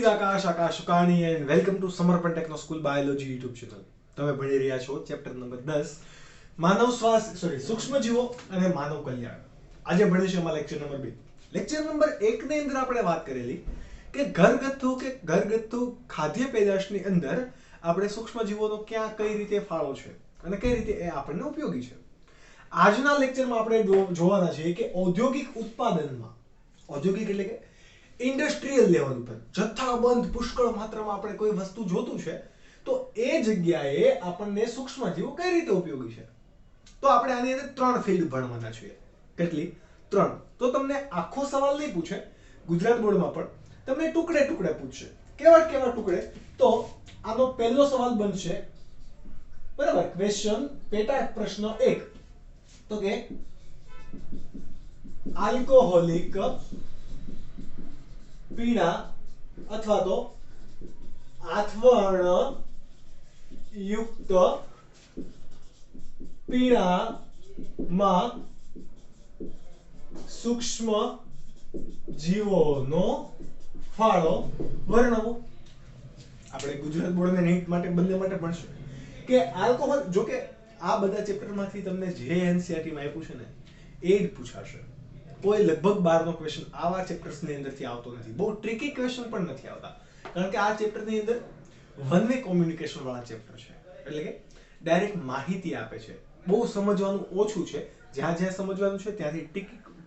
is Akash Sukani and welcome to Samarpan techno school biology YouTube channel. તમે ભણી રહ્યા છો ચેપ્ટર નંબર 10 માનવ શ્વાસ સૂક્ષ્મજીવો અને માનવ કલ્યાણ. આજે ભણીશું એમાં લેક્ચર નંબર 2. લેક્ચર નંબર 1 ની અંદર આપણે વાત કરેલી કે ઘરગથ્થુ ખાદ્ય પેદાશની અંદર આપણે સૂક્ષ્મજીવોનો ક્યાં કઈ રીતે ફાળો છે અને કઈ રીતે એ આપણને ઉપયોગી છે. આજના લેક્ચરમાં આપણે જોવાના છે કે ઔદ્યોગિક ઉત્પાદનમાં, ઔદ્યોગિક એટલે કે ઇન્ડસ્ટ્રીયલ લેવલ ઉપર જથ્થાબંધ પુષ્કળ માત્રામાં આપણે કોઈ વસ્તુ જોતું છે તો એ જગ્યાએ આપણને સૂક્ષ્મજીવો કઈ રીતે ઉપયોગી છે. તો આપણે આની અંદર 3 ફિલ્ડ ભણવાના છીએ. કેટલી? 3. તો તમને આખો સવાલ નહીં પૂછે, ગુજરાત બોર્ડમાં પણ તમને ટુકડે ટુકડે પૂછશે. કેવા ટુકડે? તો આનો પહેલો સવાલ બનશે, બરાબર, ક્વેશ્ચન પેટા પ્રશ્ન 1, તો કે આલ્કોહોલિક પીણા અથવા તો આથવણ યુક્ત પીણામાં સૂક્ષ્મ જીવોનો ફાળો વર્ણવો. આપણે ગુજરાત બોર્ડ અને નીટ માટે બંને માટે ભણશું કે આલ્કોહોલ, જો કે આ બધા ચેપ્ટરમાંથી તમને જે એનસીઈઆરટી માં આપ્યું છે ને એ જ પૂછાશે. કોઈ લગભગ 12નો ક્વેશ્ચન આવા ચેપ્ટર્સની અંદરથી આવતો નથી. બહુ ટ્રિકી ક્વેશ્ચન પણ નથી આવતા, કારણ કે આ ચેપ્ટરની અંદર વન વે કોમ્યુનિકેશન વાળા ચેપ્ટર છે. એટલે કે ડાયરેક્ટ માહિતી આપે છે, બહુ સમજવાનું ઓછું છે. જ્યાં સમજવાનું છે ત્યાંથી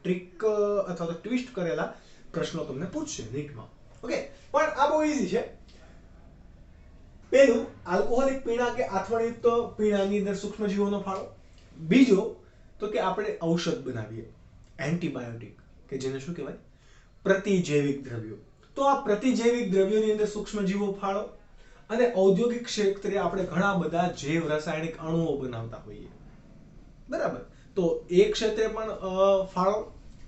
ટ્રિક અથવા તો ટ્વિસ્ટ કરેલા પ્રશ્નો તમને પૂછશે નીટમાં. ઓકે, પણ આ બહુ ઈઝી છે. પહેલું, આલ્કોહોલિક પીણા કે આથવણયુક્ત પીણાની અંદર સૂક્ષ્મજીવોનો ફાળો. બીજો, તો કે આપણે ઔષધ બનાવીએ, એન્ટીબાયોટિક, કે જેને શું કહેવાય, પ્રતિજૈવિક દ્રવ્યો. તો આ પ્રતિજૈવિક દ્રવ્યોની અંદર સૂક્ષ્મજીવો ફાળો. અને ઔદ્યોગિક ક્ષેત્રે આપણે ઘણા બધા જૈવ રાસાયણિક અણુઓ બનાવતા હોઈએ, બરાબર. તો એ ક્ષેત્રે પણ ફાળો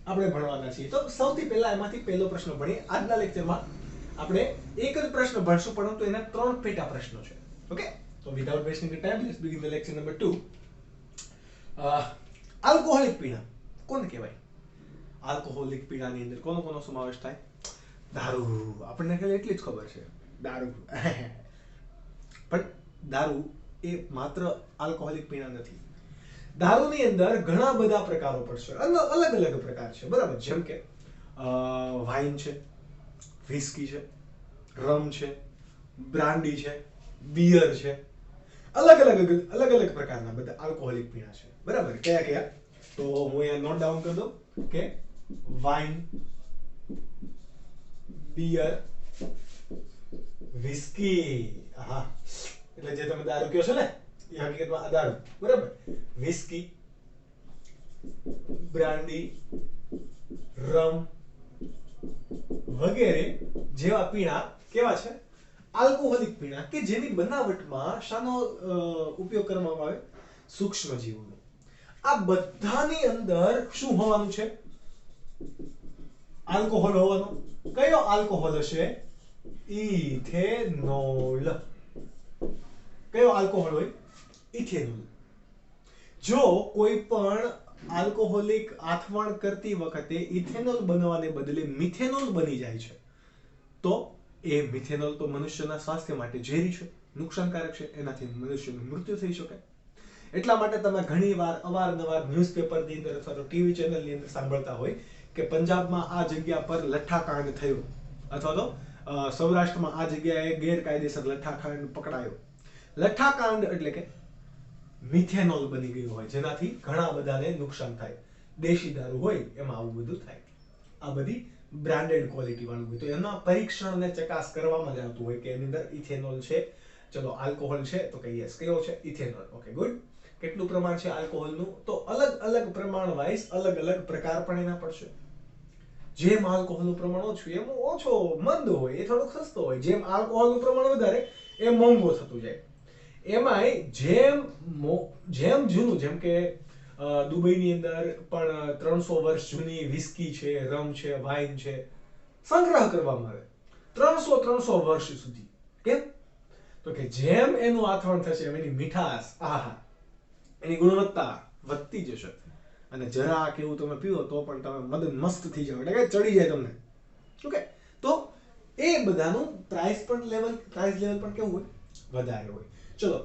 આપણે ભણવાના છીએ. તો સૌથી પહેલા એમાંથી પહેલો પ્રશ્ન ભણીએ. આજના લેક્ચરમાં આપણે એક જ પ્રશ્ન ભણશું, પરંતુ એના 3 પેટા પ્રશ્નો છે. ઓકે, તો without wasting time let's begin the lecture number 2. Alcoholic પીણા કોને કહેવાય? આલ્કોહોલિક પીણાની અંદર કોનો સમાવેશ થાય? દારૂ. આપણને ખાલી એટલી જ ખબર છે, દારૂ. પણ દારૂ એ માત્ર આલ્કોહોલિક પીણા નથી. દારૂની અંદર ઘણા બધા પ્રકારો પડશે, અલગ અલગ પ્રકાર છે, બરાબર. જેમ કે વાઇન છે, વિસ્કી છે, રમ છે, બ્રાન્ડી છે, બિયર છે. અલગ અલગ પ્રકારના બધા આલ્કોહોલિક પીણા છે, બરાબર. કયા? તો હું અહીંયા નોટ ડાઉન કરી દઉં કે વાઇન, બિયર, વિસ્કી. હા, એટલે જે તમે દારૂ કહો છો ને એ હકીકતમાં આ દારૂ, બરાબર. વિસ્કી, બ્રાન્ડી, રમ વગેરે જેવા પીણા કેવા છે? આલ્કોહોલિક પીણા, કે જેની બનાવટમાં શાનો ઉપયોગ કરવામાં આવે? સૂક્ષ્મજીવોનો. આ બધાની અંદર શું હોવાનું છે? આલ્કોહોલ હોવાનો. કયો આલ્કોહોલ હશે? ઇથેનોલ. કયો આલ્કોહોલ હોય? ઇથેનોલ. જો કોઈ પણ આલ્કોહોલિક આથવણ કરતી વખતે ઇથેનોલ બનવાને બદલે મિથેનોલ બની જાય છે તો એ મિથેનોલ તો મનુષ્યના સ્વાસ્થ્ય માટે ઝેરી છે, નુકસાનકારક છે. એનાથી મનુષ્યનું મૃત્યુ થઈ શકે. એટલા માટે તમે ઘણીવાર અવારનવાર ન્યૂઝપેપરની અંદર અથવા તો ટીવી ચેનલની અંદર સાંભળતા હોય કે પંજાબમાં આ જગ્યા પર લઠ્ઠાકાંડ થયો, અથવા તો સૌરાષ્ટ્રમાં આ જગ્યાએ ગેરકાયદેસર લઠ્ઠાકાંડ પકડાયો. લઠ્ઠાકાંડ એટલે કે મિથેનોલ બની ગયું હોય, જેનાથી ઘણા બધાને નુકસાન થાય. દેશી દારૂ હોય એમાં આવું બધું થાય. આ બધી બ્રાન્ડેડ ક્વોલિટી વાળું હોય તો એના પરીક્ષણ અને ચકાસ કરવામાં જ આવતું હોય કે એની અંદર ઇથેનોલ છે. ચલો, આલ્કોહોલ છે તો કે યસ, કયો છે? ઇથેનોલ. Okay, good. કેટલું પ્રમાણ છે આલ્કોહોલનું? તો અલગ પ્રમાણ વાઇઝ અલગ પ્રકાર પણ એના પડશે. જેમ આલ્કોહોલનું પ્રમાણ ઓછું એમ ઓછો મંદ હોય, એ થોડોક સસ્તો હોય. જેમ આલ્કોહોલનું પ્રમાણ વધારે એ મોંઘો થતું જાય. એમાંય જેમ જૂનું, જેમ કે દુબઈની અંદર પણ 300 વર્ષ જૂની વિસ્કી છે, રમ છે, વાઇન છે, સંગ્રહ કરવામાં આવે 300 વર્ષ સુધી. કેમ? તો કે જેમ એનું આથવણ થશે એમ એની મીઠાશ, એની ગુણવત્તા વધતી જશે. અને જરા કેવું તમે પીવો તો પણ તમે મદન મસ્ત થઈ જાવ, એટલે કે ચડી જાય તમને. ઓકે, તો એ બધાનું પ્રાઇસ લેવલ પણ કેવું હોય? વધારે હોય. ચલો,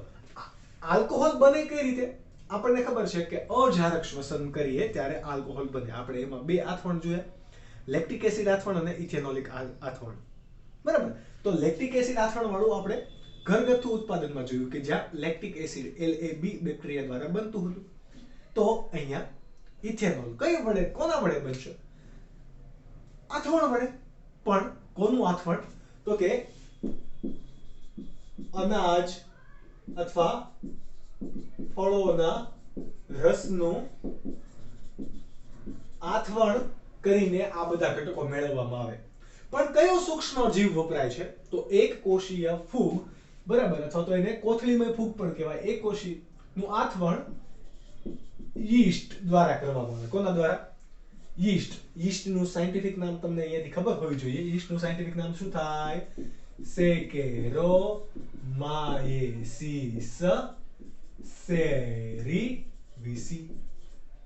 આલ્કોહોલ બને કઈ રીતે? આપણને ખબર છે કે અજારક શ્વસન કરીએ ત્યારે આલ્કોહોલ બને. આપણે એમાં બે આથવણ જોયા, લેક્ટિક એસિડ આથવણ અને ઇથેનોલિક આથવણ. બરાબર. તો લેક્ટિક એસિડ આથવણ વાળું આપણે ઘરગથ્થુ ઉત્પાદનમાં જોયું કે જ્યાં લેક્ટિક એસિડ LAB બેક્ટેરિયા દ્વારા બનતું હતું. તો અહીંયા ઇથેનોલ કઈ વડે, કોના વડે બનશે? આથવણ વડે. પણ કોનું આથવણ? તો કે અનાજ અથવા ફળોના રસનું આથવણ કરીને આ બધા ઘટકો મેળવવામાં આવે. પણ કયો સૂક્ષ્મ જીવ વપરાય છે? તો એક કોષીય ફૂગ, બરાબર, અથવા તો એને કોથળીમય ફૂગ પણ કહેવાય. એક કોષીયનું આથવણ યીસ્ટ દ્વારા કરવામાં આવે. કોના દ્વારા? યીસ્ટ. યીસ્ટનું સાયન્ટિફિક નામ તમને અહીંયાથી ખબર હોવી જોઈએ. યીસ્ટનું સાયન્ટિફિક નામ શું થાય? સેકેરોમાયેસીસ સેરીવિસી.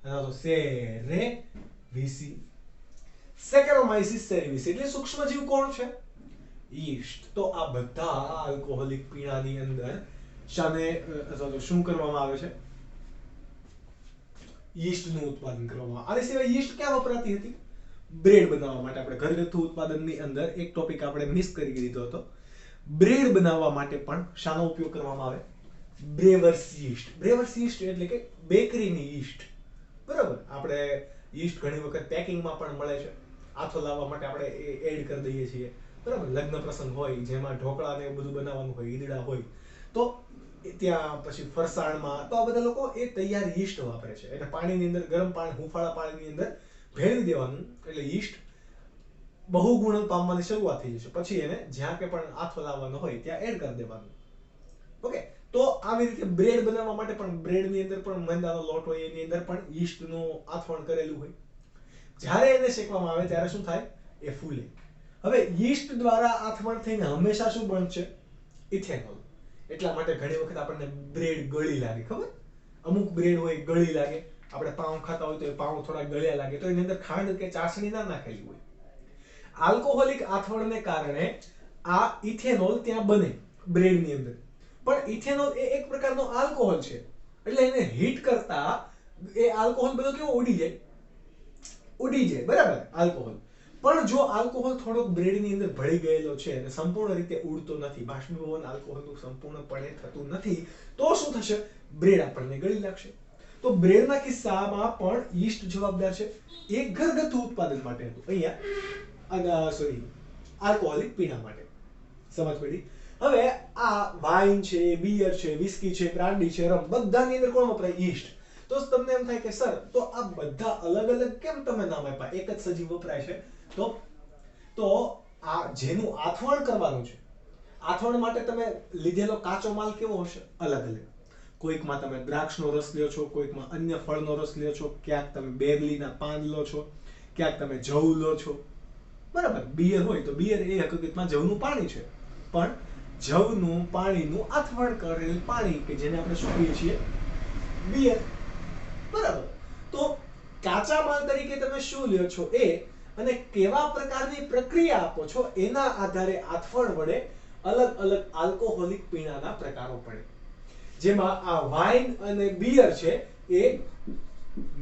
તો સેરેવિસી. સેકેરોમાઇસિસ સેરેવિસી એટલે સૂક્ષ્મજીવ કોણ છે? યીસ્ટ. તો આ બધા આલ્કોહોલિક પીણાની અંદર શાને અથવા તો શું કરવામાં આવે છે? યીસ્ટનું ઉત્પાદન કરવામાં આવે. આની સિવાય યીસ્ટ ક્યાં વપરાતી હતી? બ્રેડ બનાવવા માટે. આપણે ઘરગથ્થુ ઉત્પાદનની અંદર એક ટોપિક આપણે મિસ કરી દીધો હતો. બ્રેડ બનાવવા માટે પણ શાનો ઉપયોગ કરવામાં આવે? બ્રેવર્સ યીસ્ટ. બ્રેવર્સ યીસ્ટ એટલે કે બેકરીની યીસ્ટ. બરાબર. આપણે યીસ્ટ ઘણી વખત પેકિંગમાં પણ મળે છે. આથો લાવવા માટે આપણે એડ કરી દઈએ છીએ. બરાબર. લગ્ન પ્રસંગ હોય જેમાં ઢોકળા ને બધું બનાવવાનું હોય, ઈદડા હોય, તો ત્યાં પછી ફરસાણમાં તો આ બધા લોકો એ તૈયાર યીસ્ટ વાપરે છે. એટલે પાણીની અંદર, ગરમ પાણી, હુંફાળા પાણીની અંદર ભેળવી દેવાનું. એટલે યીસ્ટ બહુગુણન પામવાની શરૂઆત થઈ જશે. પછી એને જ્યાં કે પણ આથો લાવવાનો હોય ત્યાં એડ કરી દેવાનું. ઓકે. તો આવી રીતે બ્રેડ બનાવવા માટે પણ બ્રેડની અંદર પણ મેંદાનો લોટ હોય, એની અંદર પણ યીસ્ટનું આથવણ કરેલું હોય. જ્યારે એને શેકવામાં આવે ત્યારે શું થાય? એ ફૂલે. હવે યીસ્ટ દ્વારા આથવણ થઈને હંમેશા શું બનશે? ઇથેનોલ. એટલા માટે ઘણી વખત આપણને બ્રેડ ગળી લાગે. ખબર? અમુક બ્રેડ હોય ગળી લાગે. આપણે પાઉં ખાતા હોય તો એ પાઉં થોડા ગળ્યા લાગે, તો એની અંદર ખાંડ કે ચાસણી ના નાખેલી હોય. આલ્કોહોલિક આથવણને કારણે આ ઇથેનોલ ત્યાં બને બ્રેડની અંદર. પણ ઇથેનોલ એ એક પ્રકારનો આલ્કોહોલ છે. એટલે એને હીટ કરતા એ આલ્કોહોલ બધો કેવો ઉડી જાય? બરાબર, આલ્કોહોલ. પણ જો આલ્કોહોલ થોડોક બ્રેડની અંદર ભળી ગયેલો છે અને સંપૂર્ણ રીતે ઉડતો નથી, બાષ્પીભવન આલ્કોહોલનું સંપૂર્ણપણે થતું નથી, તો શું થશે? બ્રેડ આપણને ગળી લાગશે. તો બ્રેડના કિસ્સામાં પણ યીસ્ટ જવાબદાર છે. એક ઘરગથ્થુ ઉત્પાદન માટે હતું. અહીંયા આલ્કોહોલિક પીણા માટે. સમજ પડી? હવે આ વાઇન છે, બિયર છે, વિસ્કી છે, બ્રાન્ડી છે, રમ, બધાની અંદર કોણ વપરાય? યીસ્ટ. તો તમને એમ થાય કે સર, તો આ બધા અલગ અલગ કેમ તમે નામ આપ્યા? એક જ સજીવ વપરાય છે. તો આ જેનું આથવણ કરવાનું છે, આથવણ માટે તમે લીધેલો કાચો માલ કેવો હશે? અલગ અલગ. કોઈકમાં તમે દ્રાક્ષનો રસ લ્યો છો, કોઈકમાં અન્ય ફળનો રસ લ્યો છો, ક્યાંક તમે બેરલીના પાન લો છો, ક્યાંક તમે જવ લો છો. બરાબર. બિયર હોય તો બિયર એ હકીકતમાં જવનું પાણી છે. પણ જવનું પાણીનું આથવણ કરેલ પાણી કે જેને આપણે શું કહીએ છીએ? બિયર. બરાબર. તો કાચા માલ તરીકે તમે શું લ્યો છો એ અને કેવા પ્રકારની પ્રક્રિયા આપો છો એના આધારે આથવણ વડે અલગ અલગ આલ્કોહોલિક પીણાના પ્રકારો પડે. જેમાં આ વાઇન અને બિયર છે એ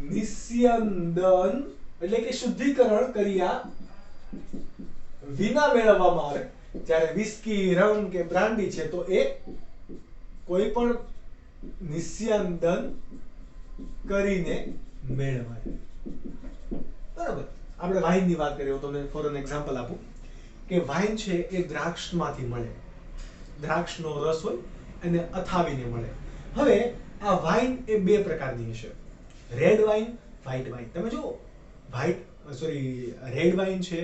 નિસ્યંદન એટલે કે શુદ્ધિકરણ કર્યા વિના મેળવવામાં આવે. જ્યારે વિસ્કી, રમ કે બ્રાન્ડી છે તો એ કોઈ પણ નિસ્યંદન કરીને મેળવાય. બરાબર. આપણે વાઇનની વાત કરીએ તો તમને ફોર એન એક્ઝામ્પલ આપું કે વાઇન છે એ દ્રાક્ષમાંથી મળે. દ્રાક્ષનો રસ હોય અને અથાવીને મળે. હવે આ વાઇન એ બે પ્રકારની છે. Red wine, white wine. તમે જુઓ, રેડ વાઇન છે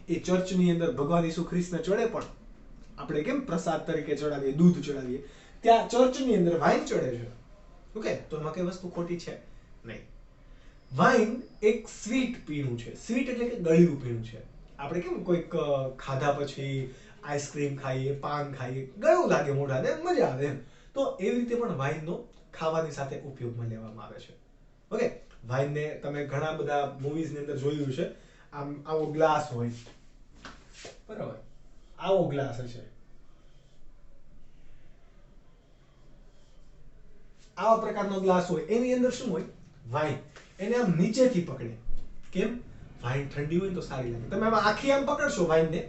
એ ચર્ચની અંદર ભગવાન ઈસુ ખ્રિસ્તને ચડે, પણ આપણે કેમ પ્રસાદ તરીકે ચડાવીએ, દૂધ ચડાવીએ, ત્યાં ચર્ચની અંદર વાઇન ચડે છે. ઓકે. તો એમાં કઈ વસ્તુ ખોટી છે? નહીં. વાઇન એક સ્વીટ પીણું છે. સ્વીટ એટલે કે ગળ્યું પીણું છે. આપણે કેમ કોઈક ખાધા પછી આઈસ્ક્રીમ ખાઈએ, પાન ખાઈએ, ગળ્યું લાગે મોઢાને, મજા આવે એમ. તો એવી રીતે પણ વાઇનનો ખાવાની સાથે ઉપયોગમાં લેવામાં આવે છે. ઓકે. વાઇનને તમે ઘણા બધા મૂવીઝની અંદર જોયું છે. આવો ગ્લાસ હોય, બરાબર, આવો ગ્લાસ હશે, આવા પ્રકારનો ગ્લાસ હોય, એની અંદર શું હોય? વાઇન. એને આમ નીચેથી પકડે. કેમ? વાઇન ઠંડી હોય તો સારી લાગે. તમે આમાં આખી આમ પકડશો વાઇનને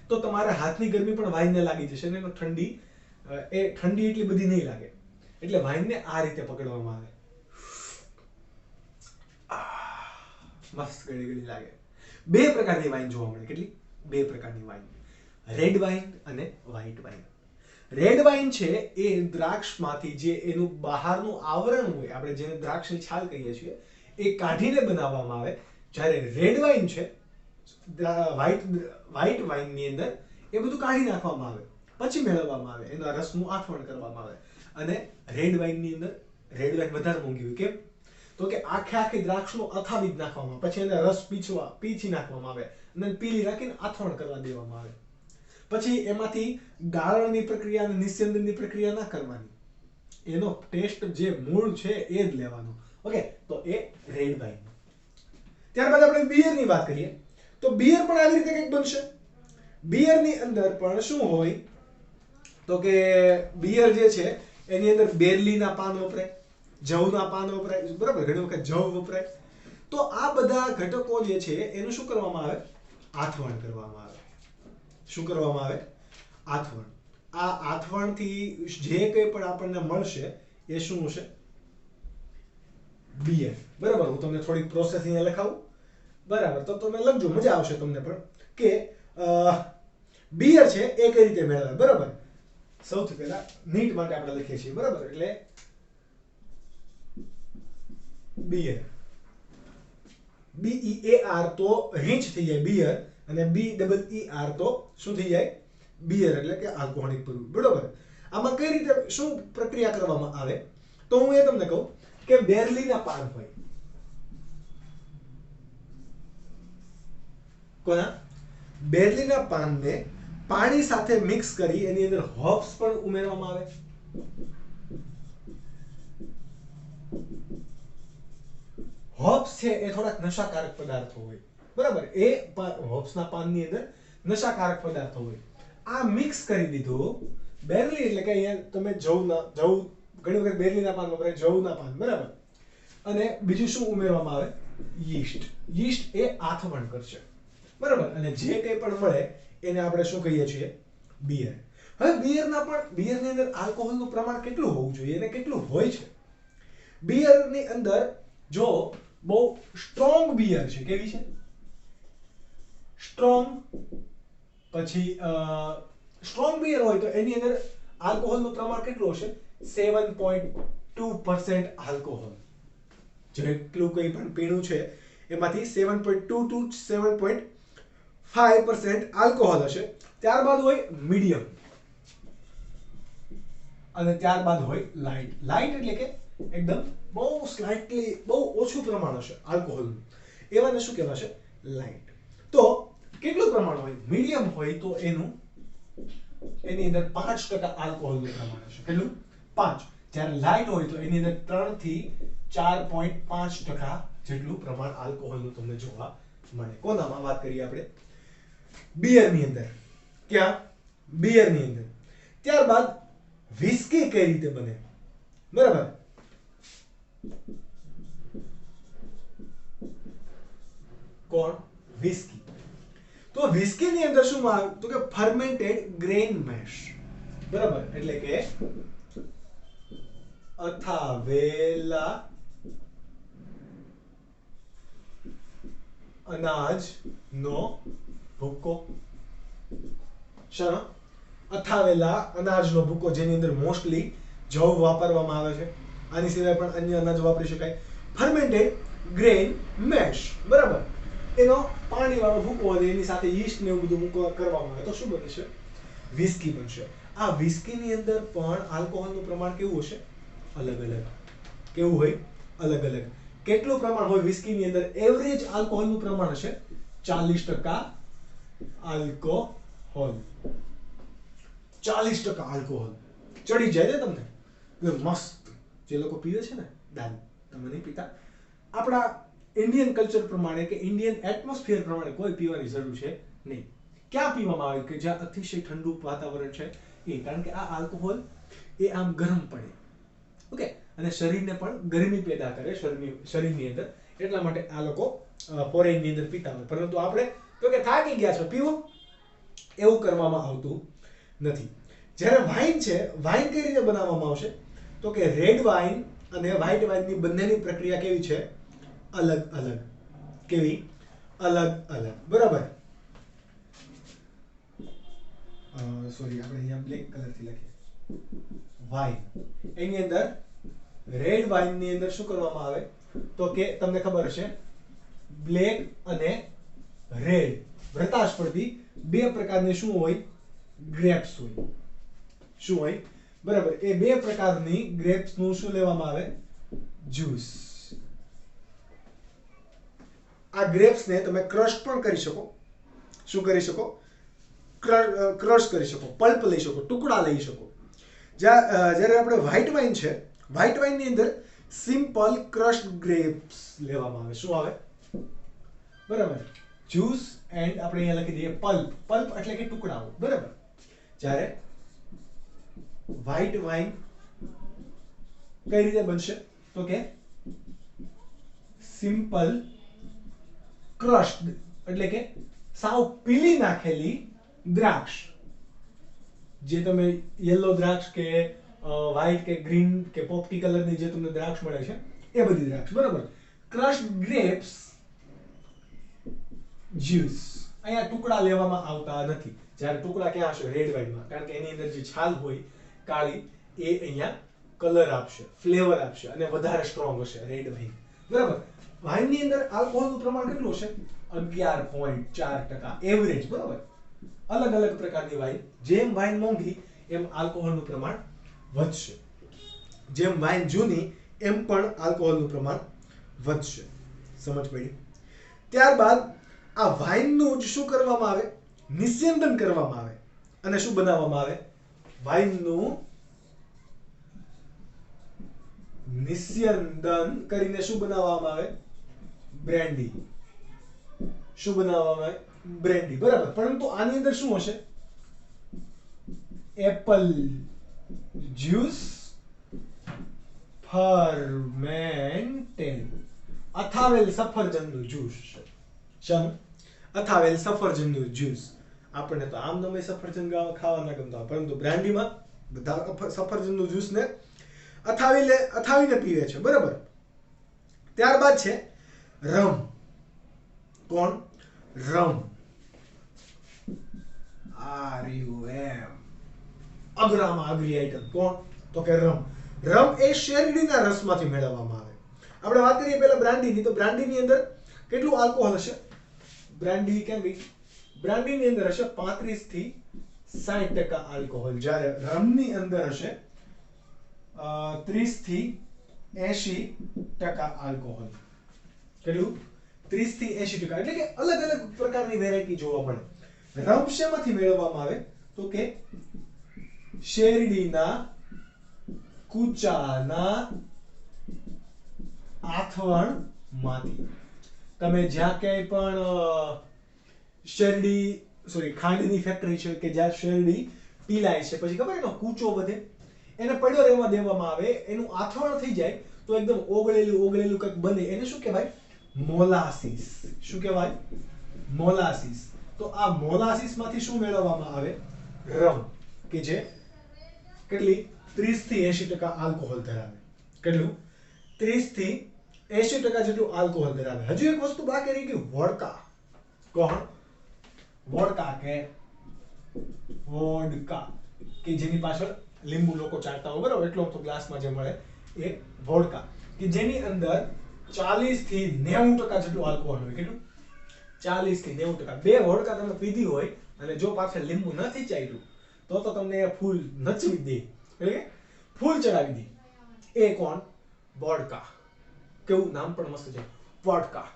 તો તમારા હાથની ગરમી પણ વાઇનને લાગી જશે અને એનો ઠંડી એટલી બધી નહીં લાગે. એટલે વાઇનને આ રીતે પકડવામાં આવે. મસ્ત ગળી ગળી લાગે. બે પ્રકારની વાઇન જોવા મળે. કેટલી? બે પ્રકારની વાઇન. રેડ વાઇન અને વ્હાઇટ વાઇન. રેડ વાઇન છે એ દ્રાક્ષમાંથી જે એનું બહારનું આવરણ હોય, આપણે જેને દ્રાક્ષની છાલ કહીએ છીએ, એ કાઢીને બનાવવામાં આવે. જ્યારે રેડ વાઇન છે, વ્હાઇટ વાઇનની અંદર એ બધું કાઢી નાખવામાં આવે, પછી મેળવવામાં આવે, એના રસનું આથવણ કરવામાં આવે. અને રેડ વાઇનની અંદર રેડ વાઇન વધારે મોંઘી હોય. કેમ? તો કે આખી દ્રાક્ષનો અથાવી જ નાખવામાં, પછી એને રસ પીછી નાખવામાં આવે અને પીલી રાખીને આથવણ કરવા દેવામાં આવે. પછી એમાંથી ગાળણની પ્રક્રિયા અને નિસ્યંદનની પ્રક્રિયા ના કરવાની. એનો ટેસ્ટ જે મૂળ છે એ જ લેવાનો. ઓકે, તો એ રેડ વાઇન. ત્યારબાદ આપણે બિયરની વાત કરીએ તો બિયર પણ આવી રીતે કંઈક બનશે. બિયરની અંદર પણ શું હોય તો કે બિયર જે છે એની અંદર બેરલીના પાન વપરાય, જવના પાન વપરાય, બરાબર, ઘણી વખત જવ વપરાય. તો આ બધા ઘટકો જે છે એનું શું કરવામાં આવે? આથવણ કરવામાં આવે. શું કરવામાં આવે? આથવણ. આ આથવણથી જે કંઈ પણ આપણને મળશે એ શું હશે? બિયર. બરાબર, હું તમને થોડીક પ્રોસેસ અહીંયા લખાવું. બરાબર, તો તમે લખજો, મજા આવશે તમને પણ કે બિયર છે એ કઈ રીતે મેળવે. બરાબર, સૌથી પહેલા નીટ માટે આપણે લખીએ છીએ. બરાબર, એટલે બિયર, BEAR તો રીંચ થઈ જાય બિયર, અને BEER તો શું થઈ જાય? બિયર, એટલે કે આલ્કોહોલિક પીણું. બરોબર, આમાં કઈ રીતે શું પ્રક્રિયા કરવામાં આવે તો હું એ તમને કહું કે બેરલીના પાન હોય. કોના? બેરલીના પાનને પાણી સાથે મિક્સ કરી એની અંદર હોપ્સ પણ ઉમેરવામાં આવે. હોપ્સ છે એ થોડાક નશાકારક પદાર્થો હોય. બરાબર, એ હોપ્સના પાનની અંદર નશાકારક પદાર્થો હોય. આ મિક્સ કરી દીધું. બેરલી એટલે કે અહીંયા તમે જવ ઘણી વખત બેરલીના પાન વપરાય, જવના પાન. બરાબર, અને બીજું શું ઉમેરવામાં આવે? યીસ્ટ. યીસ્ટ એ આથવણ કરશે. બરાબર, અને જે કંઈ પણ મળે એને આપણે શું કહીએ છીએ? બિયર. હવે બિયરની અંદર આલ્કોહોલનું પ્રમાણ કેટલું હોવું જોઈએ અને કેટલું હોય છે? બિયરની અંદર જો બહુ સ્ટ્રોંગ બિયર છે, કેવી છે? સ્ટ્રોંગ. પછી સ્ટ્રોંગ બિયર હોય તો એની અંદર આલ્કોહોલનું પ્રમાણ કેટલું હશે? 7.2% આલ્કોહોલ. જેટલું કંઈ પણ પીણું છે એમાંથી 7.2 to 7.5% આલ્કોહોલ હશે. ત્યારબાદ હોય મીડિયમ અને ત્યારબાદ હોય લાઇટ. લાઇટ એટલે કે એકદમ બહુ સ્લાઇટલી બહુ ઓછું પ્રમાણ હશે આલ્કોહોલનું, એવાને શું કહેવાશે? લાઇટ. તો કેટલું પ્રમાણ હોય? મીડિયમ હોય તો એની અંદર 5% આલ્કોહોલનું પ્રમાણ હશે. કેટલું? 5. જ્યારે લાઇટ હોય તો એની અંદર 3 થી 4.5% જેટલું પ્રમાણ આલ્કોહોલનું તમને જોવા મળે. કોનામાં વાત કરીએ આપણે? બિયરની અંદર. ક્યાં? બિયરની અંદર. ત્યારબાદ વિસ્કી કઈ રીતે બને? બરાબર, કોણ? વિસ્કી. તો વિસ્કીની અંદર શું આવે તો કે ફર્મેન્ટેડ ગ્રેન મેશ. બરાબર, એટલે કે અથાવેલા અનાજનો ભૂકો. શાનો? અથાવેલા અનાજનો ભૂકો, જેની અંદર મોસ્ટલી જવ વાપરવામાં આવે છે. આની સિવાય પણ અન્ય અનાજ વાપરી શકાય. Fermented grain mesh. બરાબર, એનો પાણીવાળો ભૂકો અને એની સાથે યીસ્ટ ને એવું બધું કરવામાં આવે તો શું બને છે? વિસ્કી બનશે. આ વિસ્કીની અંદર પણ આલ્કોહોલનું પ્રમાણ કેવું હશે? અલગ અલગ. કેવું હોય? અલગ અલગ. કેટલું પ્રમાણ હોય વિસ્કીની અંદર? એવરેજ આલ્કોહોલનું પ્રમાણ હશે 40% આલ્કોહોલ. 40% આલ્કોહોલ ચડી જાય ને તમને મસ્ત. જે લોકો પીવે છે ને દારૂ, તમે નહીં પીતા. આપણા ઇન્ડિયન કલ્ચર પ્રમાણે કે ઇન્ડિયન એટમોસ્ફિયર પ્રમાણે કોઈ પીવાની જરૂર છે નહીં. ક્યાં પીવામાં આવે કે જ્યાં અતિશય ઠંડુ વાતાવરણ છે એ, કારણ કે આ આલ્કોહોલ એ આમ ગરમ પડે, ઓકે, અને શરીરને પણ ગરમી પેદા કરે શરીરની અંદર, એટલા માટે આ લોકો ફોરેનની અંદર પીતા હોય. પરંતુ આપણે તો કે થાકી ગયા છો પીવો, એવું કરવામાં આવતું નથી. જ્યારે વાઇન છે, વાઇન કઈ રીતે બનાવવામાં આવશે તો કે રેડ વાઇન અને વ્હાઇટ વાઇનની બંનેની પ્રક્રિયા કેવી છે? અલગ અલગ. કેવી? અલગ અલગ. બરાબર. સોરી, આપણે અહીંયા બ્લેક કલરથી લખીએ. વાઇન એની અંદર રેડ વાઇનની અંદર શું કરવામાં આવે તો કે તમને ખબર હશે બ્લેક અને રેડ પ્રકાશ પડતી બે પ્રકારની શું હોય? ગ્રેપ્સ હોય. શું હોય? બરાબર. એ બે પ્રકારની ગ્રેપ્સ નું શું લેવામાં આવે? જ્યુસ. આ ગ્રેપ્સ ને તમે ક્રશ પણ કરી શકો. શું કરી શકો? ક્રશ કરી શકો, પલ્પ લઈ શકો, ટુકડા લઈ શકો. જ્યારે આપણે વ્હાઇટ વાઇન છે, વ્હાઇટ વાઇન ની અંદર સિમ્પલ ક્રશ્ડ ગ્રેપ્સ લેવામાં આવે. શું આવે? બરાબર. જ્યુસ એન્ડ આપણે અહીંયા લખી દઈએ પલ્પ. પલ્પ એટલે કે ટુકડાઓ. બરાબર. જ્યારે વ્હાઇટ વાઇન કઈ રીતે બનશે તો કે સિમ્પલ ક્રશ્ડ એટલે કે સાવ પીલી નાખેલી દ્રાક્ષ, જે તમે યલો દ્રાક્ષ કે વ્હાઇટ કે ગ્રીન કે પોપટી કલરની જે તમને દ્રાક્ષ મળે છે એ બધી દ્રાક્ષ. બરાબર. ક્રશ્ડ ગ્રેપ્સ જ્યુસ. અહીંયા ટુકડા લેવામાં આવતા નથી. જ્યારે ટુકડા ક્યાં હશે? રેડ વાઇનમાં, કારણ કે એની અંદર જે છાલ હોય કાળી એ અહીંયા કલર આપશે, ફ્લેવર આપશે અને વધારે સ્ટ્રોંગ હશે રેડ વાઇન. બરાબર. વાઇનની અંદર આલ્કોહોલનું પ્રમાણ કેટલું હશે? 11.4% એવરેજ. બરાબર. અલગ અલગ પ્રકારની વાઇન, જેમ વાઇન મોંઘી એમ આલ્કોહોલનું પ્રમાણ વધશે, જેમ વાઇન જૂની એમ પણ આલ્કોહોલનું પ્રમાણ વધશે. સમજ પડી? ત્યારબાદ આ વાઇનનું જ શું કરવામાં આવે? નિસ્યંદન કરવામાં આવે અને શું બનાવવામાં આવે? વાઇનનું નિસ્યંદન કરીને શું બનાવવામાં આવે? બ્રેન્ડી. શું બનાવવામાં આવે? બ્રેન્ડી. બરાબર. પરંતુ આની અંદર શું હશે? એપલ જ્યુસ ફર્મેન્ટેડ, અથાવેલ સફરજનનું જ્યુસ છે. શેનું? અથાવેલ સફરજનનું જ્યુસ. આપણને તો આમ નમે સફરજન ખાવા ના ગમતા, પરંતુ બ્રાન્ડીમાં બધા સફરજનનું જ્યુસ ને અથાવીને પીવે છે. બરાબર. ત્યારબાદ છે રમ. કોણ? રમ. RUM. અઘરામાં અઘરી આઈટમ. કોણ? તો કે રમ. રમ એ શેરડીના રસમાંથી મેળવવામાં આવે. આપણે વાત કરીએ પહેલા બ્રાન્ડીની, તો બ્રાન્ડીની અંદર કેટલું આલ્કોહોલ હશે? બ્રાન્ડી કેમ ગઈ? બ્રાન્ડીની અંદર હશે 35 થી 60% આલ્કોહોલ, જ્યારે રમની અંદર હશે 30 થી 80% આલ્કોહોલ. કેટલું? 30 થી 80%. એટલે કે અલગ અલગ પ્રકારની વેરાયટી જોવા મળે. રમ શેમાંથી મેળવવામાં આવે તો કે શેરડીના કૂચાના આથવણમાંથી. તમે જ્યાં ક્યાંય પણ ખાંડની ફેક્ટરી છે કે જ્યાં શેરડી પીલાય છે, પછી ખબર એનો કૂચો વધે, એને પડ્યો રહેવા દેવામાં આવે, એનું આથવણ થઈ જાય તો એકદમ ઓગળેલું કંઈક બને, એને શું કહેવાય? મોલાસીસ. શું કહેવાય? મોલાસીસ. તો આ મોલાસીસ માંથી શું મેળવવામાં આવે? રમ, કે જે કેટલી? 30 થી 80% આલ્કોહોલ ધરાવે. કેટલું? 30 થી 80% જેટલું આલ્કોહોલ ધરાવે. હજુ એક વસ્તુ બાકી રહી ગઈ, વોડકા. કોણ? વોડકા કે વોડકા, કે જેની પાછળ લીંબુ લોકો ચાટતા હોય. બરાબર. એટલો તો ગ્લાસમાં જે મળે એ વોડકા, કે જેની અંદર 40 થી 90% જેટલું આલ્કોહોલ હોય. કેટલું? 40 થી 90%. બે વોડકા તમે પીધી હોય અને જો પાછળ લીંબુ નથી ચાટ્યું તો તમને ફૂલ નચવી દે, એટલે કે ફૂલ ચડાવી દે. એ કોણ? વોડકા. કેવું નામ પણ મસ્ત છે, વોડકા.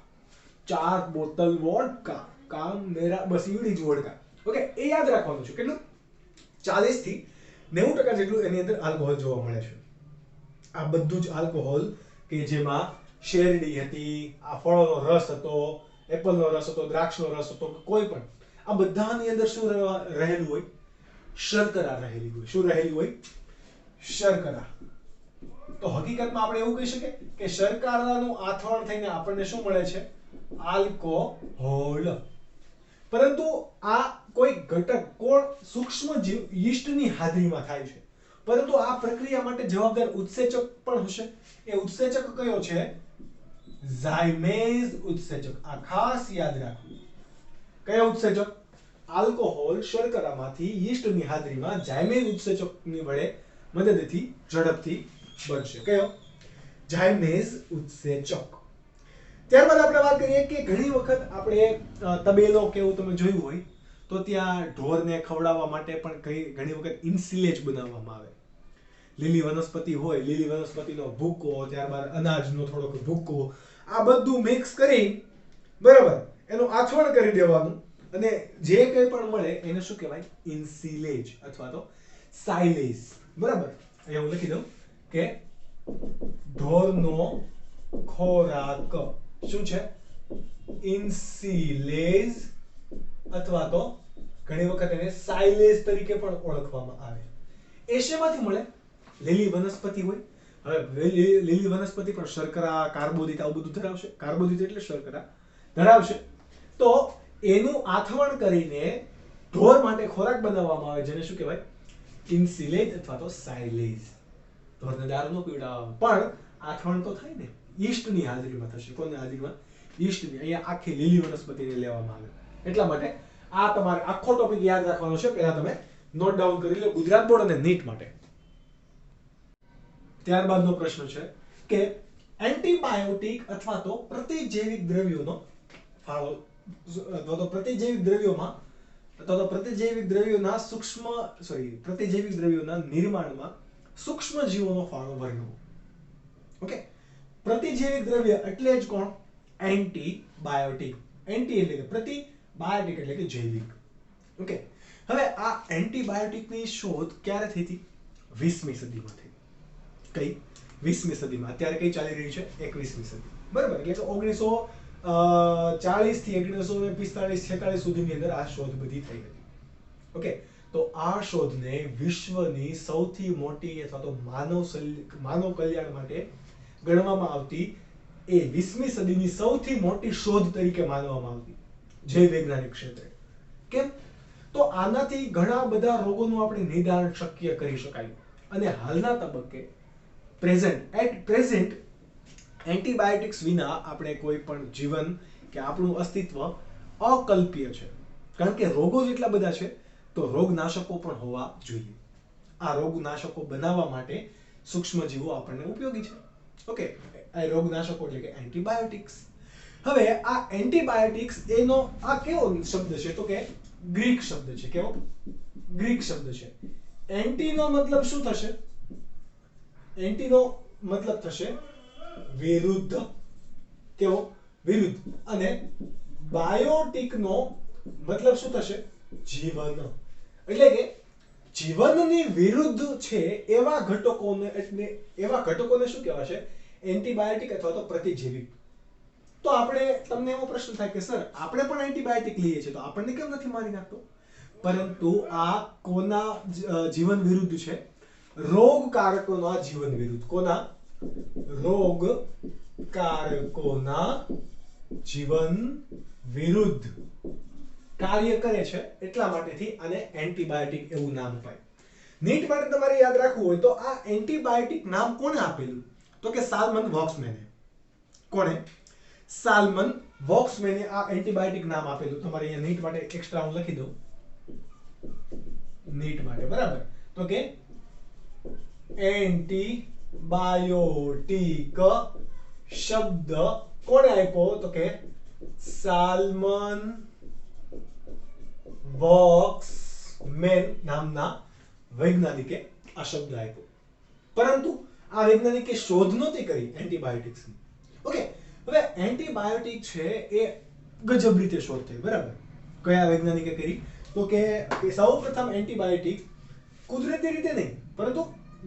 4 બોટલ વોડકા, કામ મેરા, બસ ઈવડી જ વોડકા. ઓકે, એ યાદ રાખવાનું છે. કેટલું? 40 થી 90% જેટલું એની અંદર આલ્કોહોલ જોવા મળે છે. આ બધું જ આલ્કોહોલ કે જેમાં શેરડી હતી, આ ફળોનો રસ હતો, એપલનો રસ હતો, દ્રાક્ષનો રસ હતો, કોઈ પણ આ બધાની અંદર શું રહેલું હોય? શર્કરા રહેલી હોય. શું રહેલી હોય? શર્કરા. તો હકીકતમાં આપણે એવું કહી શકીએ કે શર્કરાનું આથવણ થઈને આપણને શું મળે છે? આલ્કોહોલ. પરંતુ આ કોઈ ઘટક કોણ સૂક્ષ્મ જીવ યીસ્ટની હાજરીમાં થાય છે. પરંતુ આ પ્રક્રિયા માટે જવાબદાર ઉત્સેચક પણ હશે. એ ઉત્સેચક કયો છે? ઝાયમેઝ ઉત્સેચક. આ ખાસ યાદ રાખવું. કયો ઉત્સેચક? આલ્કોહોલ શર્કરામાંથી યીસ્ટની હાજરીમાં ઝાયમેઝ ઉત્સેચકની વડે મદદથી ઝડપથી બનશે. કયો? ઝાયમેઝ ઉત્સેચક. ત્યારબાદ આપણે વાત કરીએ કે ઘણી વખત આપણે તબેલો કેવું તમે જોયું હોય તો ત્યાં ઢોરને ખવડાવવા માટે પણ ઘણી વખત ઇન્સિલેજ બનાવવામાં આવે. લીલી વનસ્પતિ હોય, લીલી વનસ્પતિનો ભૂકો, ત્યારબાદ અનાજનો થોડોક ભૂકો, આ બધું મિક્સ કરી બરાબર એનું આથવણ કરી દેવાનું અને જે કંઈ પણ મળે એને શું કહેવાય? ઇન્સિલેજ અથવા તો સાયલેજ. બરાબર, અહીંયા હું લખી દઉં કે ઢોરનો ખોરાક શું છે? ઇન્સિલેજ અથવા તો ઘણી વખત એને સાયલેજ તરીકે પણ ઓળખવામાં આવે. એ શેમાંથી મળે? લીલી વનસ્પતિ હોય. હવે લીલી વનસ્પતિ પણ શર્કરા, કાર્બોદિત આવું બધું ધરાવશે. કાર્બોદિત એટલે શર્કરા ધરાવશે. તો એનું આથવણ કરીને ઢોર માટે ખોરાક બનાવવામાં આવે જેને શું કહેવાય? ઇન્સિલેજ અથવા તો સાયલેજ. ઢોરને દારૂ ન પીવડાવવામાં પણ આથવણ તો થાય ને, યીસ્ટની હાજરીમાં થશે. કોની હાજરીમાં? યીસ્ટની. અહીંયા આખી લીલી વનસ્પતિને લેવામાં આવે. એટલા માટે આ તમારે આખો ટોપિક યાદ રાખવાનો છે. પહેલા તમે નોટ ડાઉન કરી લો ગુજરાત બોર્ડ અને નીટ માટે. ત્યારબાદનો પ્રશ્ન છે કે એન્ટીબાયોટિક અથવા તો પ્રતિજૈવિક દ્રવ્યોનો ફાળો અથવા તો પ્રતિજૈવિક દ્રવ્યોમાં અથવા તો પ્રતિજૈવિક દ્રવ્યોના પ્રતિજૈવિક દ્રવ્યોના નિર્માણમાં સૂક્ષ્મ જીવોનો ફાળો વર્ણવો. ઓકે, પ્રતિજૈવિક દ્રવ્ય એટલે જ કોણ? એન્ટીબાયોટિક. એન્ટી એટલે કે પ્રતિ, બાયોટિક એટલે કે જૈવિક. ઓકે, હવે આ એન્ટીબાયોટિકની શોધ ક્યારે થઈ હતી? 20મી સદીમાં થઈ. કઈ? 20મી સદીમાં. અત્યારે કઈ ચાલી રહી છે? 21મી સદી. બરાબર, એટલે કે 1940 થી 1945-46 સુધીની અંદર આ શોધ બધી થઈ હતી. ઓકે, તો આ શોધને વિશ્વની સૌથી મોટી અથવા તો માનવ કલ્યાણ માટે ગણવામાં આવતી એ 20મી સદીની સૌથી મોટી શોધ તરીકે માનવામાં આવતી જૈવ વૈજ્ઞાનિક ક્ષેત્રે. કેમ? તો આનાથી ઘણા બધા રોગોનું આપણે નિદાન શક્ય કરી શકાય. અને હાલના તબક્કે પ્રેઝન્ટ એન્ટીબાયોટિક્સ વિના આપણે કોઈ પણ જીવન કે આપણું અસ્તિત્વ અકલ્પ્ય છે. કારણ કે રોગો જેટલા બધા છે તો રોગનાશકો પણ હોવા જોઈએ. આ રોગનાશકો બનાવવા માટે સૂક્ષ્મજીવો આપણને ઉપયોગી છે. ઓકે, આ રોગનાશકો એટલે કે એન્ટીબાયોટિક્સ. હવે આ એન્ટીબાયોટિક્સ એનો આ કેવો શબ્દ છે? તો કે ગ્રીક શબ્દ છે. કેવો? ગ્રીક શબ્દ છે. એન્ટીનો મતલબ શું થશે? એન્ટીનો મતલબ થશે વિરુદ્ધ. કેવો? વિરુદ્ધ. અને બાયોટિકનો મતલબ શું થશે? જીવન. એટલે કે જીવનની વિરુદ્ધ છે એવા ઘટકોને શું કહેવાશે? એન્ટીબાયોટિક અથવા તો પ્રતિજૈવિક. તો તમને એવો પ્રશ્ન થાય કે સર આપણે પણ એન્ટીબાયોટિક લઈએ છીએ તો આપણને કેમ નથી મારી નાખતો? પરંતુ આ કોના જીવન વિરુદ્ધ છે? રોગકારકોના જીવન વિરુદ્ધ. કોના? રોગકારકોના જીવન વિરુદ્ધ કાર્ય કરે છે. એટલા માટેથી આને એન્ટીબાયોટિક એવું નામ અપાય. નીટ માટે તમારે યાદ રાખવું હોય તો આ એન્ટીબાયોટિક નામ કોને આપેલું? તો કે સાલ્મન વોક્સમેને. કોને? સાલ્મન વોક્સમેને આ એન્ટીબાયોટિક નામ આપેલું. તમારે અહીંયા નીટ માટે એક્સ્ટ્રા હું લખી દઉં. નીટ માટે બરાબર. તો કે એન્ટીબાયોટિક શબ્દ કોણે આપ્યો? તો કે સાલ્મન વોક્સમેન નામના વૈજ્ઞાનિકે આ શબ્દ આપ્યો. પરંતુ આ વૈજ્ઞાનિકે શોધ નહોતી કરી એન્ટીબાયોટિક્સની. ઓકે, હવે એન્ટીબાયોટિક છે એ ગજબ રીતે શોધ થઈ. બરાબર, કયા વૈજ્ઞાનિકે કરી? તો કે સૌપ્રથમ એન્ટીબાયોટિક કુદરતી રીતે નહીં પરંતુ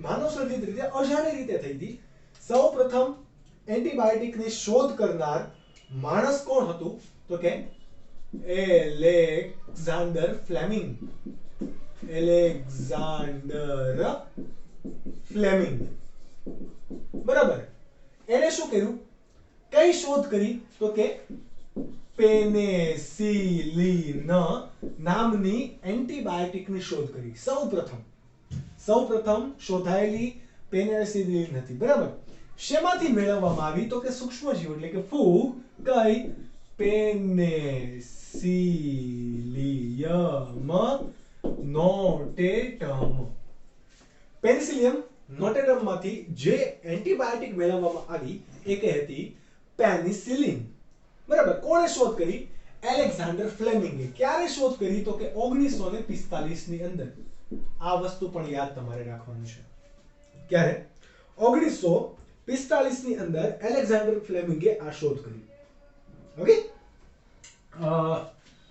માનવ સર્જિત રીતે અજાણી રીતે થઈ હતી. સૌપ્રથમ એન્ટીબાયોટિકની શોધ કરનાર માણસ કોણ હતું? તો કે એલેક્ઝાન્ડર ફ્લેમિંગ. Alexander Fleming. બરાબર. એને શું કર્યું? કઈ શોધ કરી? તો કે પેનિસિલિન નામની એન્ટીબાયોટિકની શોધ કરી. સૌપ્રથમ શોધાયેલી પેનિસિલિન હતી. બરાબર. શેમાંથી મેળવવામાં આવી? તો કે સૂક્ષ્મજીવ એટલે કે ફૂગ. કઈ? પેનિસિલિયમ નોટેટમ. પેનિસિલિયમ નોટેટમ માંથી જે એન્ટીબાયોટિક મેળવવામાં આવી એ કઈ હતી? પેનિસિલિન. બરાબર. કોણે શોધ કરી? એલેક્ઝાન્ડર ફ્લેમિંગે. ક્યારે શોધ કરી? તો કે 1945 ની અંદર. આ વસ્તુ પણ યાદ તમારે રાખવાનું છે. ક્યારે? 1945 ની અંદર એલેક્ઝાન્ડર ફ્લેમિંગે આ શોધ કરી. ઓકે.